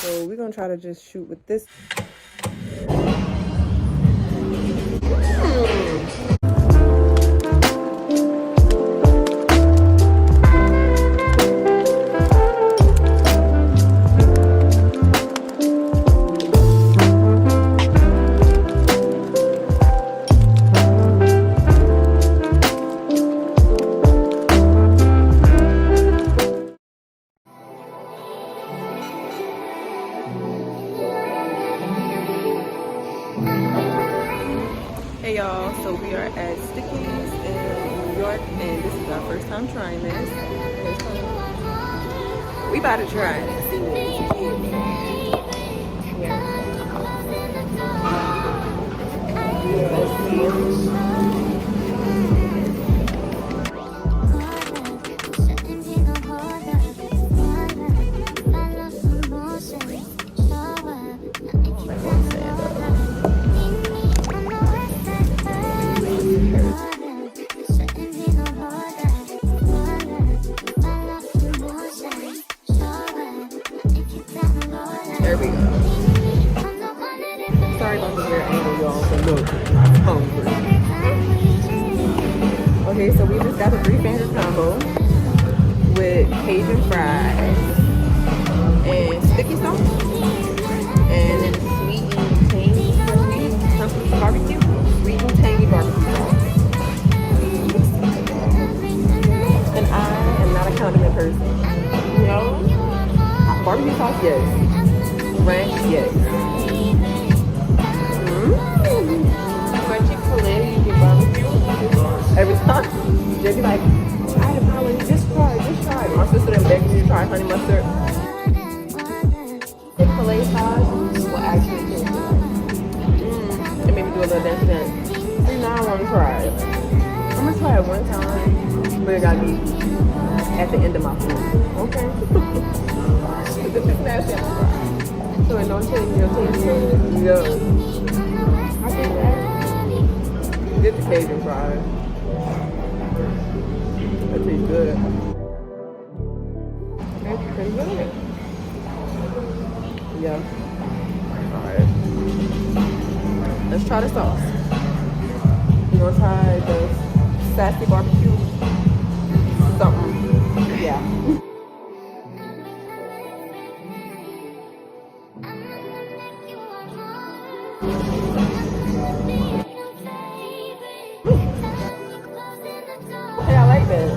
So we're gonna try to just shoot with this. Hey y'all, so we are at Stickies in New York, and this is our first time trying this. We about to try it and see what it's There we go. Sorry about the weird angle, y'all, but look, I'm hungry. Okay, so we just got the 3-finger combo with Cajun fries and sticky sauce, and then sweet and tangy barbecue, sweet and tangy barbecue sauce. And I am not a condiment person. No? Barbecue sauce, yes. Ranch, yes. Crunchy filet, you get barbecue. Every time, they be like, I had a problem, just try. My sister done begged me to try honey mustard. The filet sauce will actually taste it. It made me do a little dance. And now I want to try it. I'm gonna try it one time, but it gotta be at the end of my food. Okay? This is nasty, I'm gonna try. So it don't change your taste. Yo. I think that. Get the Cajun fries. That tastes good. That's pretty good. Yeah. Alright. Let's try the sauce. We're gonna try the sassy barbecue. Something. Yeah. Hey, I like that.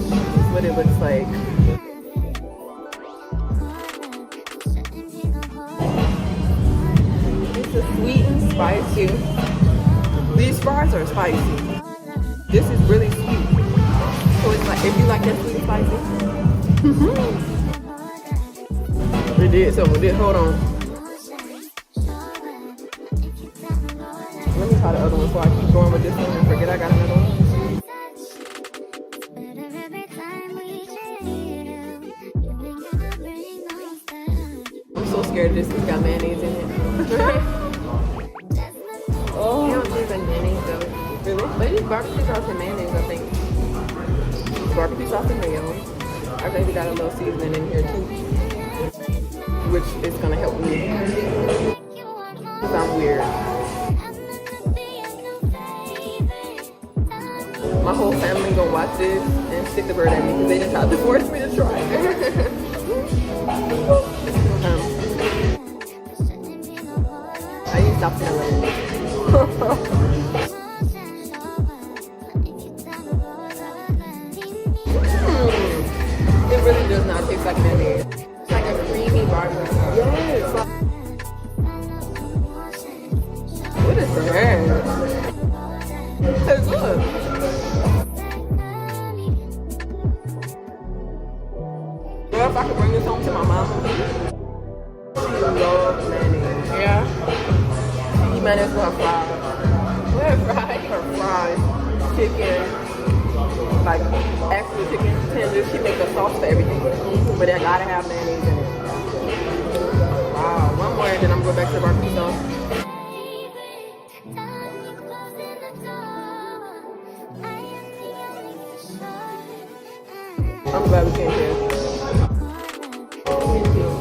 This is what it looks like. It's a sweet and spicy. These fries are spicy. This is really sweet. So it's like, if you like that sweet and spicy. It did, so it did. Hold on. Let me try the other one before I keep going with this one and forget I got another one. I'm so scared this has got mayonnaise in it. Oh, I don't think mayonnaise though. Really? But it's barbecue sauce and mayonnaise, I think. Barbecue sauce and mayo. I think we got a little seasoning in here too, which is gonna help me. Cause I'm weird. My whole family gonna watch this and stick the bird at me because they just tried to force me to try it. I need to stop telling it. It really does not taste like mayonnaise. It's like a creamy barbecue. Yes. What is that? It tastes good. If I could bring this home to my mom, she loves mayonnaise. Yeah. She eat mayonnaise for her fries. What her fries? Her fries, chicken, like actual chicken tenders. She makes a sauce for everything, but they gotta have mayonnaise in it. Wow. One more, and then I'm going back to the barbecue sauce. I'm glad we came here. Thank you.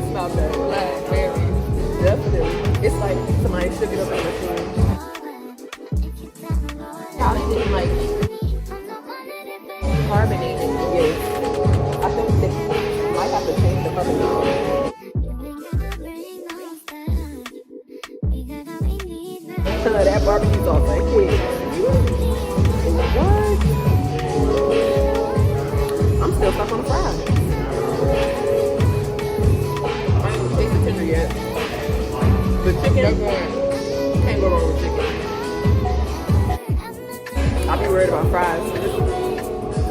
smell that. Blackberry. Definitely. It's like somebody shook it up in the machine. Probably didn't like carbonated. Yes. I think they might have to change the carbonation. That barbecue sauce like it. What? I'm still stuck on the fries. I ain't even tasted the tender yet. The chicken, can't go wrong with chicken. I be worried about fries.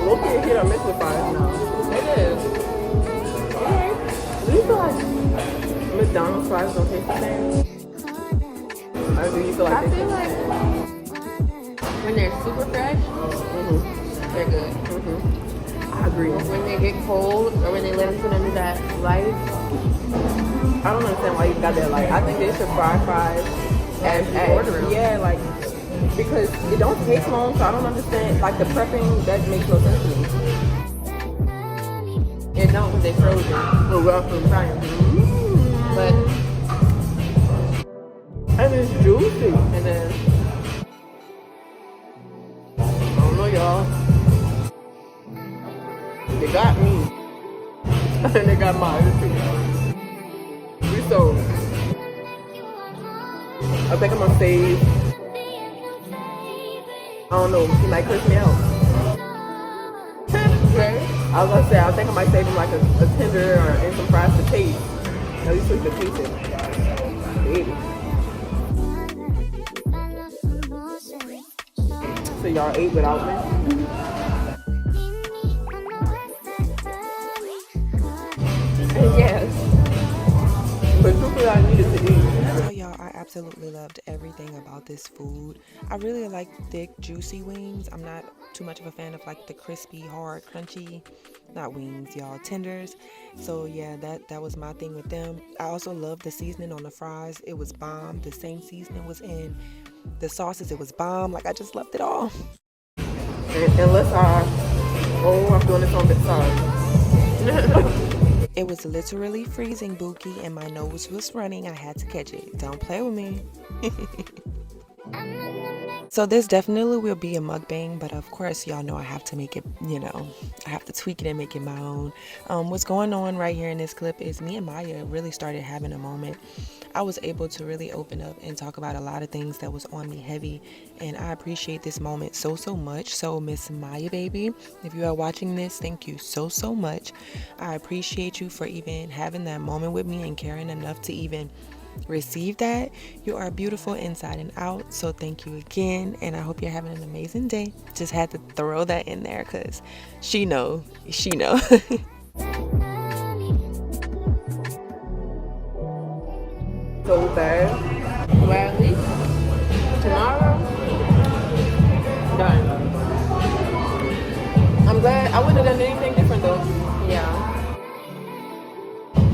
Low key hit or miss with fries now. It is. Okay. Do you feel like McDonald's fries don't taste the same? Or do you feel like I feel like when they're super fresh, they're good. I agree. When they get cold or when they let them sit under that light, I don't understand why you got that light. I think they should fry fries as order them. yeah, like because it don't take long, so I don't understand. Like the prepping, that makes no sense to me. it don't because they frozen. Oh, well, from frying. But And it's juicy. and then I don't know, y'all. They got me. And they got mine too. We sold. I think I'm gonna save. I don't know. He might curse me out. I was gonna say I think I might save him like a tender or and some fries to taste. At least we can taste it. Baby. So y'all ate without me? Yes. But truthfully, I needed to eat. So y'all, I absolutely loved everything about this food. I really like thick, juicy wings. I'm not too much of a fan of like the crispy, hard, crunchy, not wings, y'all, tenders. So yeah, that was my thing with them. I also love the seasoning on the fries. It was bomb. The same seasoning was in the sauces. It was bomb. Like I just loved it all. Unless I'm doing this on the side. It was literally freezing, Bookie, and my nose was running. I had to catch it. Don't play with me. So this definitely will be a mukbang, but of course y'all know I have to make it, I have to tweak it and make it my own. What's going on right here in this clip is me and Maya really started having a moment. I was able to really open up and talk about a lot of things that was on me heavy, and I appreciate this moment so much. So Miss Maya, baby, if you are watching this, thank you so much. I appreciate you for even having that moment with me and caring enough to even receive that. You are beautiful inside and out, so thank you again, and I hope you're having an amazing day. Just had to throw that in there because she know So bad. well, at least tomorrow, done. I'm glad. I wouldn't have done anything different though. Yeah.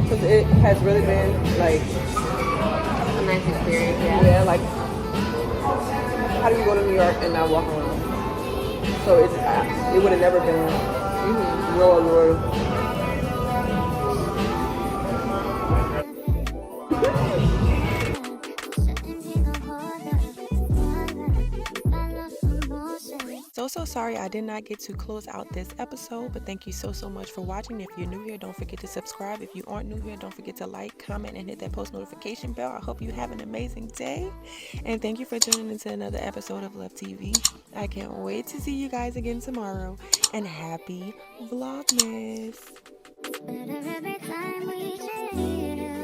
Because it has really been like, A nice experience, yeah. yeah, like, how do you go to New York and not walk around? So it would have never been real allure. So sorry I did not get to close out this episode, but thank you so much for watching. If you're new here, don't forget to subscribe. If you aren't new here, don't forget to like, comment, and hit that post notification bell. I hope you have an amazing day, and thank you for tuning into another episode of Love TV. I can't wait to see you guys again tomorrow, and happy Vlogmas. Better every time we share.